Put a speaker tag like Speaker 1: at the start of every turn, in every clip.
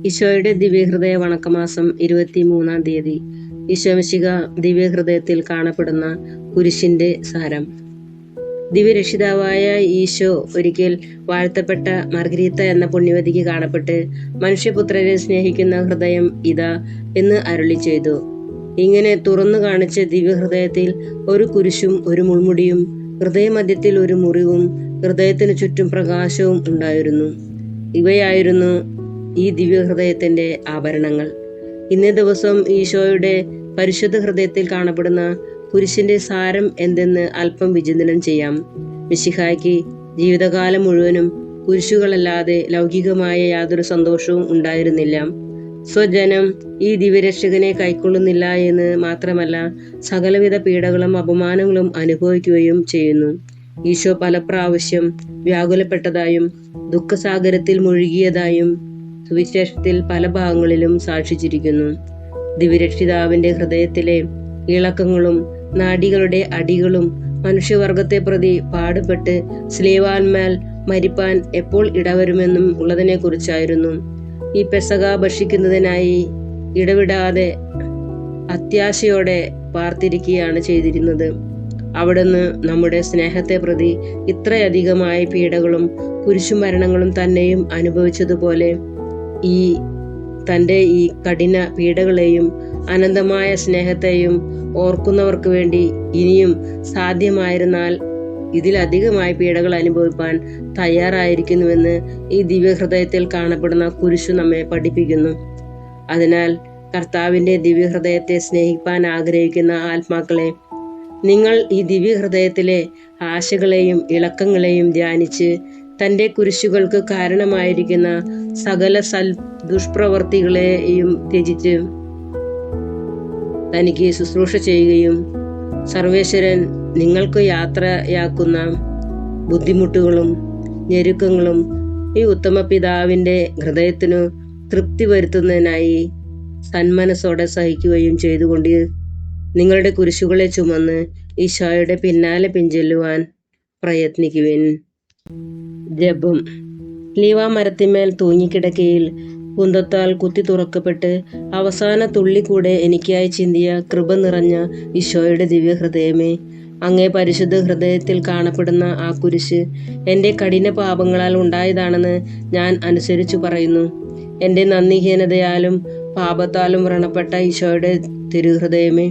Speaker 1: ഈശോയുടെ ദിവ്യഹൃദയ വണക്കമാസം 23-ാം തീയതി. ഈശോമിശിഹ ദിവ്യഹൃദയത്തിൽ കാണപ്പെടുന്ന കുരിശിന്റെ സാരം. ദിവ്യരക്ഷിതാവായ ഈശോ ഒരിക്കൽ വാഴ്ത്തപ്പെട്ട മർഗരീത്ത എന്ന പുണ്യവതിക്ക് കാണപ്പെട്ട്, മനുഷ്യപുത്രരെ സ്നേഹിക്കുന്ന ഹൃദയം ഇതാ എന്ന് അരുളി ചെയ്തു. ഇങ്ങനെ തുറന്നു കാണിച്ച ദിവ്യഹൃദയത്തിൽ ഒരു കുരിശും ഒരു മുൾമുടിയും, ഹൃദയമധ്യത്തിൽ ഒരു മുറിവും, ഹൃദയത്തിനു ചുറ്റും പ്രകാശവും ഉണ്ടായിരുന്നു. ഇവയായിരുന്നു ഈ ദിവ്യഹൃദയത്തിന്റെ ആഭരണങ്ങൾ. ഇന്നേ ദിവസം ഈശോയുടെ പരിശുദ്ധ ഹൃദയത്തിൽ കാണപ്പെടുന്ന കുരിശിന്റെ സാരം എന്തെന്ന് അല്പം വിചിന്തനം ചെയ്യാം. മിശിഹായ്ക്ക് ജീവിതകാലം മുഴുവനും കുരിശുകളല്ലാതെ ലൗകികമായ യാതൊരു സന്തോഷവും ഉണ്ടായിരുന്നില്ല. സ്വജനം ഈ ദിവ്യരക്ഷകനെ കൈക്കൊള്ളുന്നില്ല എന്ന് മാത്രമല്ല, സകലവിധ പീഡകളും അപമാനങ്ങളും അനുഭവിക്കുകയും ചെയ്യുന്നു. ഈശോ പല പ്രാവശ്യം വ്യാകുലപ്പെട്ടതായും ദുഃഖസാഗരത്തിൽ മുഴുകിയതായും സുവിശേഷത്തിൽ പല ഭാഗങ്ങളിലും സാക്ഷിച്ചിരിക്കുന്നു. ദിവ്യരക്ഷിതാവിന്റെ ഹൃദയത്തിലെ ഇളക്കങ്ങളും നാഡികളുടെ അടികളും മനുഷ്യവർഗത്തെ പ്രതി പാടുപെട്ട് സ്ലീവാൻമേൽ മരിപ്പാൻ എപ്പോൾ ഇടവരുമെന്നും ഉള്ളതിനെ കുറിച്ചായിരുന്നു. ഈ പെസക ഭക്ഷിക്കുന്നതിനായി ഇടവിടാതെ അത്യാശയോടെ പാർത്തിരിക്കുകയാണ് ചെയ്തിരുന്നത്. അവിടുന്ന് നമ്മുടെ സ്നേഹത്തെ പ്രതി ഇത്രയധികമായ പീഡകളും കുരിശുമരണങ്ങളും തന്നെയും അനുഭവിച്ചതുപോലെ തൻ്റെ ഈ കഠിന പീഡകളെയും അനന്തമായ സ്നേഹത്തെയും ഓർക്കുന്നവർക്ക് വേണ്ടി ഇനിയും സാധ്യമായിരുന്നാൽ ഇതിലധികമായ പീഡകൾ അനുഭവിപ്പാൻ തയ്യാറായിരിക്കുന്നുവെന്ന് ഈ ദിവ്യഹൃദയത്തിൽ കാണപ്പെടുന്ന കുരിശു നമ്മെ പഠിപ്പിക്കുന്നു. അതിനാൽ കർത്താവിൻ്റെ ദിവ്യഹൃദയത്തെ സ്നേഹിപ്പാൻ ആഗ്രഹിക്കുന്ന ആത്മാക്കളെ, നിങ്ങൾ ഈ ദിവ്യഹൃദയത്തിലെ ആശകളെയും ഇളക്കങ്ങളെയും ധ്യാനിച്ച് തൻ്റെ കുരിശുകൾക്ക് കാരണമായിരിക്കുന്ന സകല ദുഷ്പ്രവർത്തികളെയും ത്യജിച്ച് തനിക്ക് ശുശ്രൂഷ ചെയ്യുകയും സർവേശ്വരൻ നിങ്ങൾക്ക് യാത്രയാക്കുന്ന ബുദ്ധിമുട്ടുകളും ഞെരുക്കങ്ങളും ഈ ഉത്തമ പിതാവിൻ്റെ ഹൃദയത്തിനു തൃപ്തി വരുത്തുന്നതിനായി സന്മനസ്സോടെ സഹിക്കുകയും ചെയ്തുകൊണ്ട് നിങ്ങളുടെ കുരിശുകളെ ചുമന്ന് ഈശോയുടെ പിന്നാലെ പിഞ്ചെല്ലുവാൻ പ്രയത്നിക്കുവിൻ. ജപം. ലീവാ മരത്തിന്മേൽ തൂങ്ങിക്കിടക്കയിൽ കുന്തത്താൽ കുത്തി തുറക്കപ്പെട്ട് അവസാന തുള്ളി കൂടെ എനിക്കായി ചിന്തിയ കൃപ നിറഞ്ഞ ഈശോയുടെ ദിവ്യഹൃദയമേ, അങ്ങേ പരിശുദ്ധ ഹൃദയത്തിൽ കാണപ്പെടുന്ന ആ കുരിശ് എൻ്റെ കഠിന പാപങ്ങളാൽ ഉണ്ടായതാണെന്ന് ഞാൻ അനുസരിച്ചു പറയുന്നു. എൻ്റെ നന്ദിഹീനതയാലും പാപത്താലും വ്രണപ്പെട്ട ഈശോയുടെ തിരുഹൃദയമേ,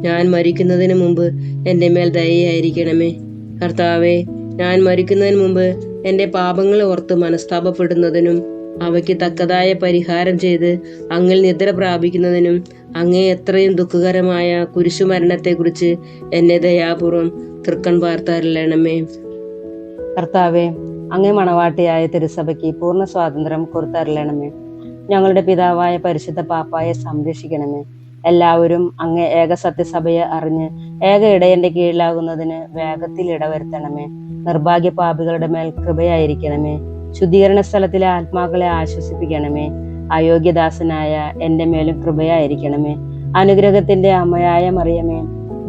Speaker 1: ഞാൻ മരിക്കുന്നതിന് മുമ്പ് എൻ്റെ മേൽ ദയയായിരിക്കണമേ. കർത്താവേ, ഞാൻ മരിക്കുന്നതിന് മുമ്പ് എൻ്റെ പാപങ്ങൾ ഓർത്ത് മനസ്താപപ്പെടുന്നതിനും അവയ്ക്ക് തക്കതായ പരിഹാരം ചെയ്ത് അങ്ങിൽ നിദ്ര പ്രാപിക്കുന്നതിനും അങ്ങേ എത്രയും ദുഃഖകരമായ കുരിശുമരണത്തെക്കുറിച്ച് എന്നെ ദയാപൂർവം തൃക്കൺ പാർത്തരുളണമേ.
Speaker 2: കർത്താവേ, അങ്ങേ മണവാട്ടിയായ തിരുസഭയ്ക്ക് പൂർണ്ണ സ്വാതന്ത്ര്യം കൊടുത്തരുളണമേ. ഞങ്ങളുടെ പിതാവായ പരിശുദ്ധ പാപ്പായെ സംരക്ഷിക്കണമേ. എല്ലാവരും അങ്ങേ ഏക സത്യസഭയെ അറിഞ്ഞ് ഏക ഇടയന്റെ കീഴിലാകുന്നതിന് വേഗത്തിൽ ഇടവരുത്തണമേ. നിർഭാഗ്യ പാപികളുടെ മേൽ കൃപയായിരിക്കണമേ. ശുദ്ധീകരണ സ്ഥലത്തിലെ ആത്മാക്കളെ ആശ്വസിപ്പിക്കണമേ. അയോഗ്യദാസനായ എൻ്റെ മേലും കൃപയായിരിക്കണമേ. അനുഗ്രഹത്തിന്റെ അമ്മയായ മറിയമേ,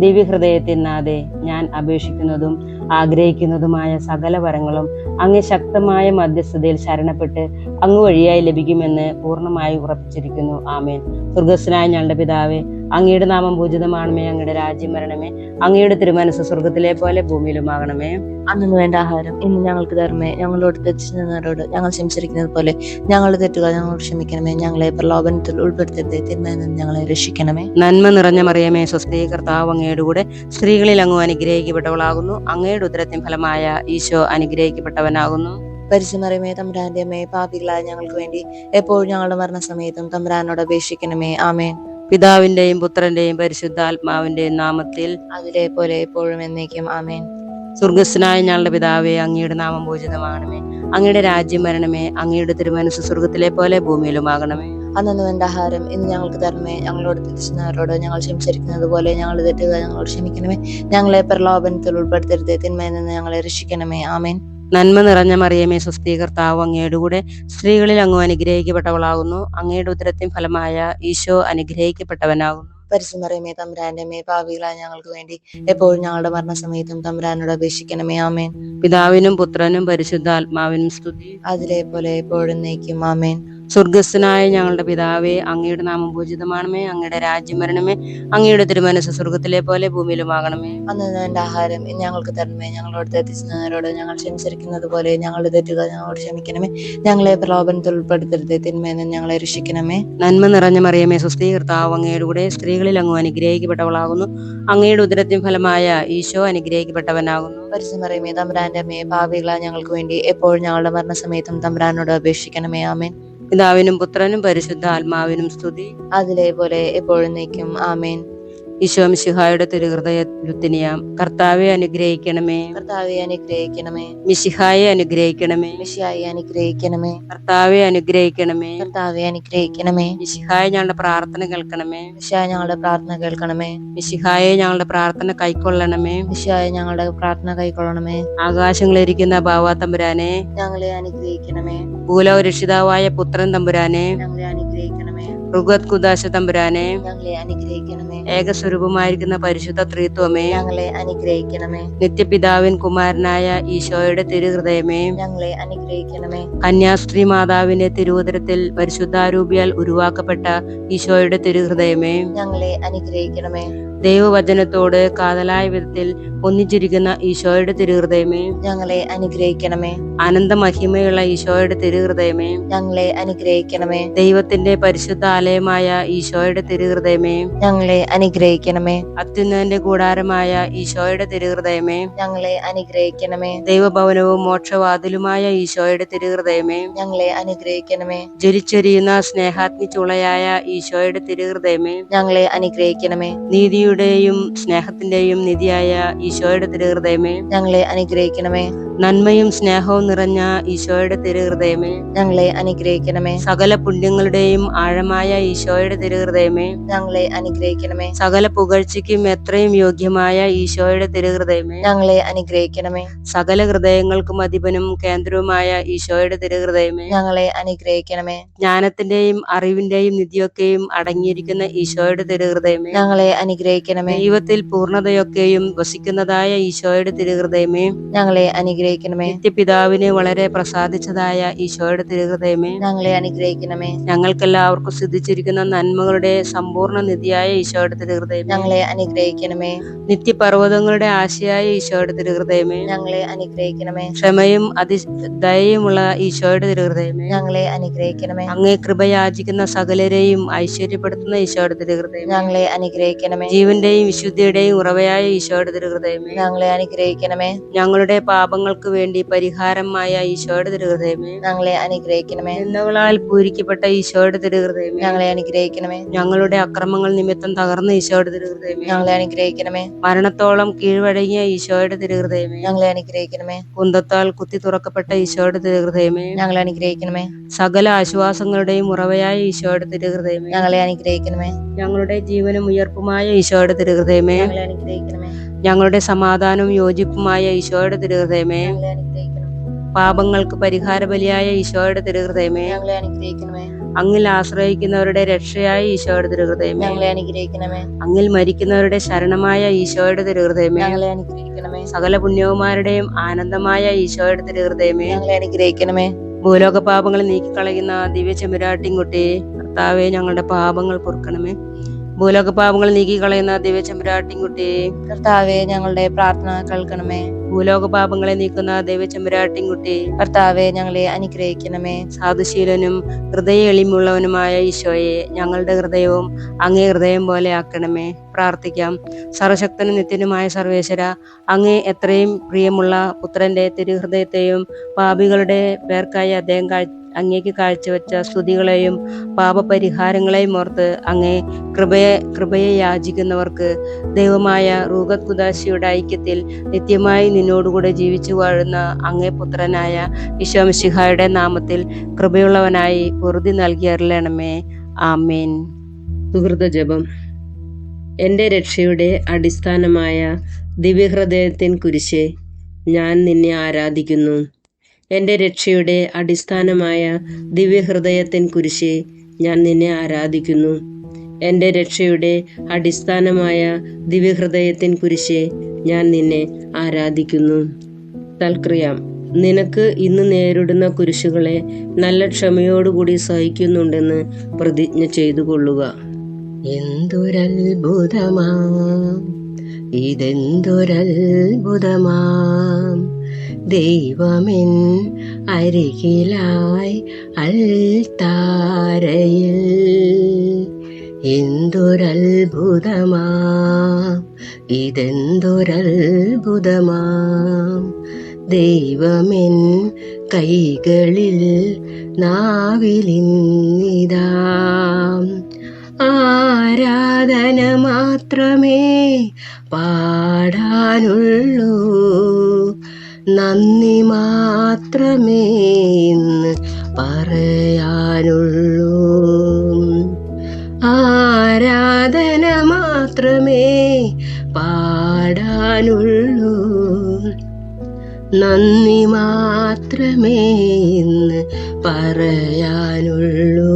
Speaker 2: ദിവ്യഹൃദയത്തിൽ നാഥേ, ഞാൻ അപേക്ഷിക്കുന്നതും ആഗ്രഹിക്കുന്നതുമായ സകല വരങ്ങളും അങ്ങേ ശക്തമായ മധ്യസ്ഥതയിൽ ശരണപ്പെട്ട് അങ്ങ് വഴിയായി ലഭിക്കുമെന്ന് പൂർണ്ണമായി ഉറപ്പിച്ചിരിക്കുന്നു. ആമേൻ. സ്വർഗ്ഗസ്ഥനായ ഞങ്ങളുടെ പിതാവേ, അങ്ങയുടെ നാമം പൂജിതമാണമേ. അങ്ങയുടെ രാജ്യം വരണമേ. അങ്ങയുടെ തിരുമനസ്സ് സ്വർഗത്തിലെ പോലെ ഭൂമിയിലുമാകണമേ.
Speaker 3: അന്നു വേണ്ട ആഹാരം ഇന്ന് ഞങ്ങൾക്ക് തരണമേ. ഞങ്ങളോട് തെറ്റിച്ചവരോട് ഞങ്ങൾ ക്ഷമിച്ചിരിക്കുന്നത് പോലെ ഞങ്ങളുടെ തെറ്റുകൾ ഞങ്ങളോട് ക്ഷമിക്കണമേ. ഞങ്ങളെ പ്രലോഭനത്തിൽ ഉൾപ്പെടുത്തരുതേ, തിന്മയിൽ നിന്ന് ഞങ്ങളെ രക്ഷിക്കണമേ.
Speaker 1: നന്മ നിറഞ്ഞ മറിയമേ, സ്വസ്തി, കർത്താവ് അങ്ങയുടെ കൂടെ സ്ത്രീകളിൽ അങ്ങ് അനുഗ്രഹിക്കപ്പെട്ടവളാകുന്നു. അങ്ങയുടെ ഉദരത്തിൻ ഫലമായ ഈശോ അനുഗ്രഹിക്കപ്പെട്ടവനാകുന്നു.
Speaker 3: പരിശുദ്ധമറിയമേ, തമ്പുരാന്റെ അമ്മേ, പാപികളായ ഞങ്ങൾക്ക് വേണ്ടി എപ്പോഴും ഞങ്ങളുടെ മരണസമയത്തും തമ്പുരാനോട് അപേക്ഷിക്കണമേ. ആമേൻ.
Speaker 1: പിതാവിന്റെയും പുത്രന്റെയും പരിശുദ്ധാത്മാവിന്റെയും നാമത്തിൽ.
Speaker 3: അതിലെ പോലെ എപ്പോഴും എന്നേക്കും. ആമേൻ.
Speaker 1: സ്വർഗ്ഗസ്ഥനായ ഞങ്ങളുടെ പിതാവേ, അങ്ങയുടെ നാമം പൂജിതമാകണമേ. അങ്ങയുടെ രാജ്യം വരണമേ. അങ്ങയുടെ തിരുമനസ്സ് സ്വർഗത്തിലെ പോലെ ഭൂമിയിലുമാകണമേ.
Speaker 3: അന്നു വേണ്ട ആഹാരം ഇന്ന് ഞങ്ങൾക്ക് തരണമേ. ഞങ്ങളോട് തെറ്റിച്ചവരോട് ഞങ്ങൾ ക്ഷമിച്ചിരിക്കുന്നത് പോലെ ഞങ്ങളുടെ തെറ്റുകൾ ഞങ്ങളോട് ക്ഷമിക്കണമേ. ഞങ്ങളെ പ്രലോഭനത്തിൽ ഉൾപ്പെടുത്തരുതേ, തിന്മയിൽ നിന്ന് ഞങ്ങളെ രക്ഷിക്കണമേ. ആമേൻ.
Speaker 1: നന്മ നിറഞ്ഞ മറിയമേ, സ്വസ്തി, കർത്താവ് അങ്ങയുടെ കൂടെ സ്ത്രീകളിൽ അങ്ങ് അനുഗ്രഹിക്കപ്പെട്ടവളാകുന്നു. അങ്ങയുടെ ഉദരത്തിൻ ഫലമായ ഈശോ അനുഗ്രഹിക്കപ്പെട്ടവനാകുന്നു.
Speaker 3: പരിശുദ്ധമറിയമേ, തമ്പുരാന്റെ അമ്മേ, പാപികളായ ഞങ്ങൾക്ക് വേണ്ടി എപ്പോഴും ഞങ്ങളുടെ മരണസമയത്തും തമ്പുരാനോട് അപേക്ഷിക്കണമേ. ആമേൻ.
Speaker 1: പിതാവിനും പുത്രനും പരിശുദ്ധാത്മാവിനും സ്തുതി.
Speaker 3: അതിലെ പോലെ എപ്പോഴും എന്നേക്കും. ആമേൻ.
Speaker 1: സ്വർഗസ്ഥനായ ഞങ്ങളുടെ പിതാവേ, അങ്ങയുടെ നാമം പൂജിതമാണമേ, അങ്ങയുടെ രാജ്യം വരണമേ, അങ്ങയുടെ തിരുമനസ്സ് സ്വർഗത്തിലെ പോലെ ഭൂമിയിലുമാകണമേ.
Speaker 3: അന്ന് വേണ്ട ആഹാരം ഇന്ന് ഞങ്ങൾക്ക് തരണമേ. ഞങ്ങളോട് തെറ്റിച്ചവരോട് ഞങ്ങൾ ക്ഷമിച്ചിരിക്കുന്നത് പോലെ ഞങ്ങളുടെ തെറ്റുകൾ ഞങ്ങളോട് ക്ഷമിക്കണമേ. ഞങ്ങളെ പ്രലോഭനത്തിൽ ഉൾപ്പെടുത്തരുത്, തിന്മയിൽ നിന്ന് ഞങ്ങളെ രക്ഷിക്കണമേ.
Speaker 1: നന്മ നിറഞ്ഞ മറിയമേ സ്വസ്തി, കർത്താവ് അങ്ങയുടെ കൂടെ സ്ത്രീകളിൽ അങ്ങ് അനുഗ്രഹിക്കപ്പെട്ടവളാകുന്നു. അങ്ങയുടെ ഉദരത്തിൻ ഫലമായ ഈശോ അനുഗ്രഹിക്കപ്പെട്ടവനാകുന്നു.
Speaker 3: പരിശുദ്ധമറിയമേ, തമ്പുരാന്റെ അമ്മയെ, പാപികളായ ഞങ്ങൾക്ക് വേണ്ടി എപ്പോഴും ഞങ്ങളുടെ മരണസമയത്തും തമ്പുരാനോട് അപേക്ഷിക്കണമേ. ആമേൻ.
Speaker 1: പിതാവിനും പുത്രനും പരിശുദ്ധ ആത്മാവിനും സ്തുതി.
Speaker 3: അതിലെ പോലെ എപ്പോഴും നീക്കും. ആമേൻ.
Speaker 1: ഈശോ മിശിഹായുടെ തിരുഹൃദയ ലുത്തിനിയാം. കർത്താവെ അനുഗ്രഹിക്കണമേ.
Speaker 3: കർത്താവെ അനുഗ്രഹിക്കണമേ.
Speaker 1: മിശിഹായെ അനുഗ്രഹിക്കണമേ.
Speaker 3: മിശിഹായെ അനുഗ്രഹിക്കണമേ.
Speaker 1: കർത്താവെ അനുഗ്രഹിക്കണമേ.
Speaker 3: കർത്താവെ അനുഗ്രഹിക്കണമേ.
Speaker 1: മിശിഹായെ ഞങ്ങളുടെ പ്രാർത്ഥന കേൾക്കണമേ.
Speaker 3: മിശിഹായെ ഞങ്ങളുടെ പ്രാർത്ഥന കേൾക്കണമേ.
Speaker 1: മിശിഹായെ ഞങ്ങളുടെ പ്രാർത്ഥന കൈക്കൊള്ളണമേ.
Speaker 3: മിശിഹായെ ഞങ്ങളുടെ പ്രാർത്ഥന കൈക്കൊള്ളണമേ.
Speaker 1: ആകാശങ്ങളിലിരിക്കുന്ന ബാവാ തമ്പുരാനെ,
Speaker 3: ഞങ്ങളെ അനുഗ്രഹിക്കണമേ.
Speaker 1: ഭൂലോക രക്ഷിതാവായ പുത്രൻ തമ്പുരാനെ,
Speaker 3: ഞങ്ങളെ അനുഗ്രഹിക്കണമേ.
Speaker 1: റുഗത് കുദാശ തമ്പുരാനെ,
Speaker 3: ഞങ്ങളെ അനുഗ്രഹിക്കണമേ.
Speaker 1: ഏകസ്വരൂപമായിരിക്കുന്ന പരിശുദ്ധ ത്രിത്വമേ,
Speaker 3: ഞങ്ങളെ അനുഗ്രഹിക്കണമേ.
Speaker 1: നിത്യപിതാവിൻ കുമാരനായ ഈശോയുടെ തിരുഹൃദയമേ,
Speaker 3: ഞങ്ങളെ അനുഗ്രഹിക്കണമേ.
Speaker 1: കന്യാസ്ത്രീ മാതാവിന്റെ തിരുവുദരത്തിൽ പരിശുദ്ധാരൂപിയാൽ ഉരുവാക്കപ്പെട്ട ഈശോയുടെ തിരുഹൃദയമേ,
Speaker 3: ഞങ്ങളെ അനുഗ്രഹിക്കണമേ.
Speaker 1: ദൈവവചനത്തോട് കാതലായ വിധത്തിൽ ഒന്നിച്ചിരിക്കുന്ന ഈശോയുടെ തിരുഹൃദയമേ,
Speaker 3: ഞങ്ങളെ അനുഗ്രഹിക്കണമേ.
Speaker 1: അനന്തമഹിമയുള്ള ഈശോയുടെ തിരുഹൃദയമേ,
Speaker 3: ഞങ്ങളെ അനുഗ്രഹിക്കണമേ.
Speaker 1: ദൈവത്തിന്റെ പരിശുദ്ധ ആലയമായ ഈശോയുടെ തിരുഹൃദയമേ,
Speaker 3: ഞങ്ങളെ അനുഗ്രഹിക്കണമേ.
Speaker 1: അത്യുന്നതന്റെ കൂടാരമായ ഈശോയുടെ തിരുഹൃദയമേ,
Speaker 3: ഞങ്ങളെ അനുഗ്രഹിക്കണമേ.
Speaker 1: ദൈവഭവനവും മോക്ഷവാതിലുമായ ഈശോയുടെ തിരുഹൃദയമേ,
Speaker 3: ഞങ്ങളെ അനുഗ്രഹിക്കണമേ.
Speaker 1: ജ്വലിച്ചൊരിയുന്ന സ്നേഹാഗ്നി ചുളയായ ഈശോയുടെ തിരുഹൃദയമേ,
Speaker 3: ഞങ്ങളെ അനുഗ്രഹിക്കണമേ.
Speaker 1: നീതിയുടെയും സ്നേഹത്തിന്റെയും നിധിയായ ഈശോയുടെ തിരുഹൃദയമേ,
Speaker 3: ഞങ്ങളെ അനുഗ്രഹിക്കണമേ.
Speaker 1: നന്മയും സ്നേഹവും നിറഞ്ഞ ഈശോയുടെ തിരുഹൃദയമേ,
Speaker 3: ഞങ്ങളെ അനുഗ്രഹിക്കണമേ.
Speaker 1: സകല പുണ്യങ്ങളുടെയും ആഴമായ ഈശോയുടെ തിരുഹൃദയമേ,
Speaker 3: ഞങ്ങളെ അനുഗ്രഹിക്കണമേ.
Speaker 1: സകല പുകഴ്ചയ്ക്കും എത്രയും യോഗ്യമായ ഈശോയുടെ തിരുഹൃദയമേ,
Speaker 3: ഞങ്ങളെ അനുഗ്രഹിക്കണമേ.
Speaker 1: സകല ഹൃദയങ്ങൾക്കും അധിപനും കേന്ദ്രവുമായ ഈശോയുടെ തിരുഹൃദയമേ,
Speaker 3: ഞങ്ങളെ അനുഗ്രഹിക്കണമേ.
Speaker 1: ജ്ഞാനത്തിന്റെയും അറിവിന്റെയും നിധിയൊക്കെയും അടങ്ങിയിരിക്കുന്ന ഈശോയുടെ തിരുഹൃദയമേ,
Speaker 3: ഞങ്ങളെ അനുഗ്രഹിക്കണമേ.
Speaker 1: ദൈവത്തിൽ പൂർണ്ണതയൊക്കെയും വസിക്കുന്നതായ ഈശോയുടെ തിരുഹൃദയമേ,
Speaker 3: ഞങ്ങളെ അനുഗ്രഹിക്കണമേ.
Speaker 1: നിത്യപിതാവിനെ വളരെ പ്രസാദിച്ചതായ ഈശോയുടെ തിരുഹൃദയമേ,
Speaker 3: ഞങ്ങളെ അനുഗ്രഹിക്കണമേ.
Speaker 1: ഞങ്ങൾക്കെല്ലാവർക്കും സിദ്ധിച്ചിരിക്കുന്ന നന്മകളുടെ സമ്പൂർണ്ണ നിധിയായ ഈശോയുടെ തിരുഹൃദയമേ,
Speaker 3: ഞങ്ങളെ അനുഗ്രഹിക്കണമേ.
Speaker 1: നിത്യപർവ്വതങ്ങളുടെ ആശയായ ഈശോയുടെ തിരുഹൃദയമേ,
Speaker 3: ഞങ്ങളെ അനുഗ്രഹിക്കണമേ.
Speaker 1: ക്ഷമയും അതിദയയുമുള്ള ഈശോയുടെ തിരുഹൃദയമേ,
Speaker 3: ഞങ്ങളെ അനുഗ്രഹിക്കണമേ.
Speaker 1: അങ്ങേ കൃപയാചിക്കുന്ന സകലരെയും ഐശ്വര്യപ്പെടുത്തുന്ന ഈശോയുടെ തിരുഹൃദയമേ,
Speaker 3: ഞങ്ങളെ അനുഗ്രഹിക്കണമേ.
Speaker 1: ജീവന്റെയും വിശുദ്ധിയുടെയും ഉറവയായ ഈശോയുടെ തിരുഹൃദയമേ,
Speaker 3: ഞങ്ങളെ അനുഗ്രഹിക്കണമേ.
Speaker 1: ഞങ്ങളുടെ പാപങ്ങൾക്ക് വേണ്ടി പരിഹാരമായ ഈശോയുടെ തിരുഹൃദയമേ,
Speaker 3: ഞങ്ങളെ അനുഗ്രഹിക്കണമേ.
Speaker 1: നിന്ദകളാൽ പൂരിക്കപ്പെട്ട ഈശോയുടെ തിരുഹൃദയമേ,
Speaker 3: ഞങ്ങളെ അനുഗ്രഹിക്കണമേ.
Speaker 1: ഞങ്ങളുടെ അക്രമങ്ങൾ നിമിത്തം തകർന്ന ഈശോയുടെ തിരുഹൃദയമേ,
Speaker 3: ഞങ്ങളെ അനുഗ്രഹിക്കണമേ.
Speaker 1: മരണത്തോളം കീഴ്വഴങ്ങിയ ഈശോയുടെ തിരുഹൃദയമേ,
Speaker 3: ഞങ്ങളെ അനുഗ്രഹിക്കണമേ.
Speaker 1: കുന്തത്താൽ കുത്തി തുറക്കപ്പെട്ട ഈശോയുടെ തിരുഹൃദയമേ,
Speaker 3: ഞങ്ങളെ അനുഗ്രഹിക്കണമേ.
Speaker 1: സകല ആശ്വാസങ്ങളുടെയും ഉറവയായ ഈശോയുടെ തിരുഹൃദയമേ,
Speaker 3: ഞങ്ങളെ അനുഗ്രഹിക്കണമേ.
Speaker 1: ഞങ്ങളുടെ ജീവനും ഉയർപ്പുമായ ഈശോയുടെ തിരുഹൃദയമേ,
Speaker 3: ഞങ്ങളെ അനുഗ്രഹിക്കണമേ.
Speaker 1: ഞങ്ങളുടെ സമാധാനവും യോജിപ്പുമായ ഈശോയുടെ തിരുഹൃദയമേ,
Speaker 3: ഞങ്ങളെ അനുഗ്രഹിക്കണമേ.
Speaker 1: പാപങ്ങൾക്ക് പരിഹാര ബലിയായ ഈശോയുടെ തിരുഹൃദയമേ,
Speaker 3: ഞങ്ങളെ അനുഗ്രഹിക്കണമേ.
Speaker 1: അങ്ങിൽ ആശ്രയിക്കുന്നവരുടെ രക്ഷയായ ഈശോയുടെ തിരുഹൃദയമേ,
Speaker 3: ഞങ്ങളെ അനുഗ്രഹിക്കണമേ.
Speaker 1: അങ്ങിൽ മരിക്കുന്നവരുടെ ശരണമായ ഈശോയുടെ തിരുഹൃദയമേ,
Speaker 3: ഞങ്ങളെ അനുഗ്രഹിക്കണമേ.
Speaker 1: സകല പുണ്യവുമാരുടെയും ആനന്ദമായ ഈശോയുടെ തിരുഹൃദയമേ,
Speaker 3: ഞങ്ങളെ അനുഗ്രഹിക്കണമേ.
Speaker 1: ഭൂലോക പാപങ്ങൾ നീക്കിക്കളയുന്ന ദിവ്യ ചെമ്പുരാട്ടിൻകുട്ടി, കർത്താവെ ഞങ്ങളുടെ പാപങ്ങൾ പൊറുക്കണമേ. ഭൂലോക പാപങ്ങൾ നീക്കിക്കളയുന്ന ദിവ്യ ചെമ്പുരാട്ടിൻകുട്ടി,
Speaker 3: കർത്താവെ ഞങ്ങളുടെ പ്രാർത്ഥന കേൾക്കണമേ.
Speaker 1: ഭൂലോക പാപങ്ങളെ നീക്കുന്ന ദിവ്യ ചെമ്പുരാട്ടിൻകുട്ടി,
Speaker 3: കർത്താവെ ഞങ്ങളെ അനുഗ്രഹിക്കണമേ.
Speaker 1: സാധുശീലനും ഹൃദയ എളിമുള്ളവനുമായ ഈശോയെ, ഞങ്ങളുടെ ഹൃദയവും അങ്ങേ ഹൃദയം പോലെ ആക്കണമേ. പ്രാർത്ഥിക്കാം. സർവശക്തനും നിത്യനുമായ സർവേശ്വര, അങ്ങേ എത്രയും പ്രിയമുള്ള പുത്രന്റെ തിരുഹൃദയത്തെയും പാപികളുടെ പേർക്കായി അദ്ദേഹം അങ്ങേക്ക് കാഴ്ചവെച്ച സ്തുതികളെയും പാപപരിഹാരങ്ങളെയും ഓർത്ത് അങ്ങേ കൃപയെ യാചിക്കുന്നവർക്ക് ദൈവമായ റൂഗത് കുദാശിയുടെ ഐക്യത്തിൽ നിത്യമായി നിന്നോടുകൂടെ ജീവിച്ചു വാഴുന്ന അങ്ങേ പുത്രനായ ഈശോ മിശിഹായുടെ നാമത്തിൽ കൃപയുള്ളവനായി പൊറുതി നൽകി അരുളണമേ. ആമേൻ. സുഹൃത ജപം. എൻ്റെ രക്ഷയുടെ അടിസ്ഥാനമായ ദിവ്യഹൃദയത്തിൻ കുരിശേ, ഞാൻ നിന്നെ ആരാധിക്കുന്നു. എൻ്റെ രക്ഷയുടെ അടിസ്ഥാനമായ ദിവ്യഹൃദയത്തിൻ കുരിശേ, ഞാൻ നിന്നെ ആരാധിക്കുന്നു. എൻ്റെ രക്ഷയുടെ അടിസ്ഥാനമായ ദിവ്യഹൃദയത്തിൻ കുരിശേ, ഞാൻ നിന്നെ ആരാധിക്കുന്നു. തൽക്രിയാം. നിനക്ക് ഇന്ന് നേരിടുന്ന കുരിശുകളെ നല്ല ക്ഷമയോടുകൂടി സഹിക്കുന്നുണ്ടെന്ന് പ്രതിജ്ഞ ചെയ്തു കൊള്ളുക.
Speaker 2: എന്തൊരത്ഭുതമാം ഇതെന്തൊരത്ഭുതമാം, ദൈവമെൻ അരികിലായി അൽത്താരയിൽ. എന്തൊരത്ഭുതമാം ഇതെന്തൊരത്ഭുതമാം, ദൈവമെൻ കൈകളിൽ നാവിലിന്നിതാ. ആരാധന മാത്രമേ പാടാനുള്ളൂ, നന്ദി മാത്രമേ ഇന്ന് പറയാനുള്ളൂ. ആരാധന മാത്രമേ പാടാനുള്ളൂ, നന്ദി മാത്രമേ ഇന്ന് പറയാനുള്ളൂ.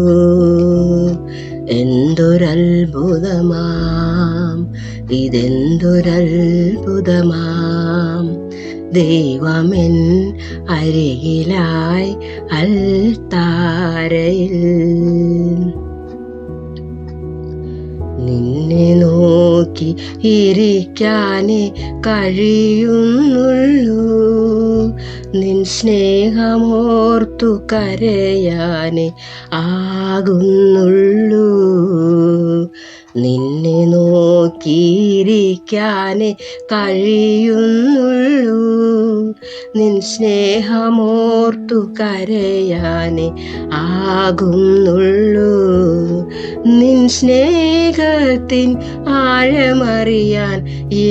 Speaker 2: എന്തൊരത്ഭുതമാം ഇതെന്തൊരത്ഭുതമാം, ദൈവമെൻ അരികിലായി അൽത്താരയിൽ. നിന്നെ നോക്കി ഇരിക്കാനേ കഴിയുന്നുള്ളൂ, നിൻ സ്നേഹമോർത്തു കരയാനേ ആകുന്നുള്ളൂ. നിന്നെ നോക്കിയിരിക്കാനേ കഴിയുന്നുള്ളൂ, നിൻ സ്നേഹമോർത്തു കരയാനേ ആകുന്നുള്ളൂ. നിൻ സ്നേഹത്തിൻ ആഴമറിയാൻ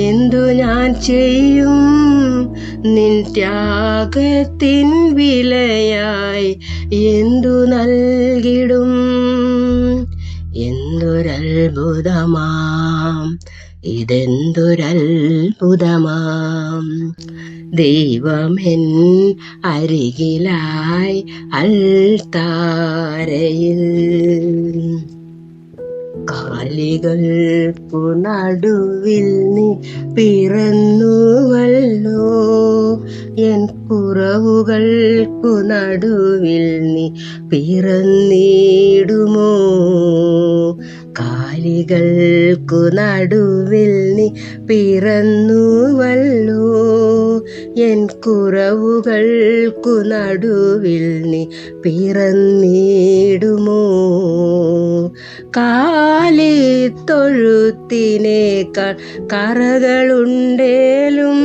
Speaker 2: എന്തു ഞാൻ ചെയ്യും, നിൻ ത്യാഗത്തിൻ വിലയായി എന്തു നൽകിടും. എന്തൊരത്ഭുതമാം ഇതെന്തൊരത്ഭുതമാം, ദൈവമെൻ അരികിലായി അൽത്താരയിൽ. കാലികൾക്കു നടുവിൽ നീ പിറന്നുവല്ലോ, എൻ കുറവുകൾക്കു നടുവിൽ നീ പിറന്നിടുമോ. കാലികൾക്കു നടുവിൽ നീ പിറന്നുവല്ലോ, എൻ കുറവുകൾക്കു നടുവിൽ നീ പിറന്നിടുമോ. കാലിത്തൊഴുത്തിനേക്കാൾ കറകളുണ്ടേലും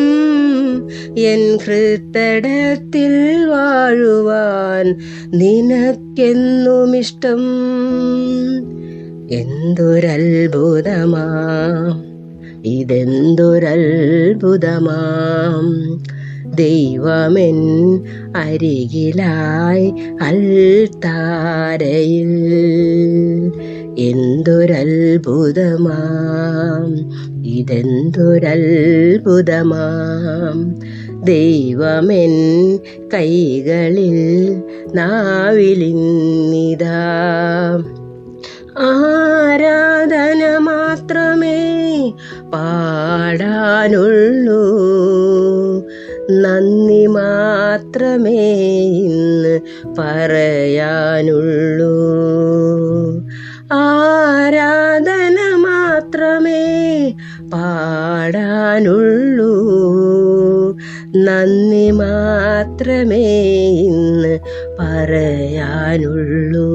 Speaker 2: എൻ ഹൃദയത്തിൽ വാഴുവാൻ നിനക്കെന്നുമിഷ്ടം. എന്തൊരത്ഭുതമാം ഇതെന്തൊരത്ഭുതമാം, ദൈവമെൻ അരികിലായി അൽത്താരയിൽ. എന്തൊരത്ഭുതമാം ഇതെന്തൊരത്ഭുതമാം, ദൈവമെൻ കൈകളിൽ നാവിലിന്നിതാ. ആരാധന മാത്രമേ പാടാനുള്ളൂ, നന്ദി മാത്രമേ ഇന്ന് പറയാനുള്ളൂ. ആരാധന മാത്രമേ പാടാനുള്ളൂ, നന്ദി മാത്രമേ ഇന്ന് പറയാനുള്ളൂ.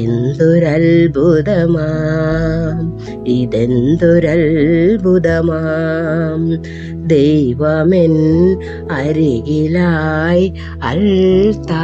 Speaker 2: എന്തൊരത്ഭുതമാം ഇതെന്തൊരത്ഭുതമാം, ദൈവമെൻ അരികിലായി അൽത്താരയിൽ.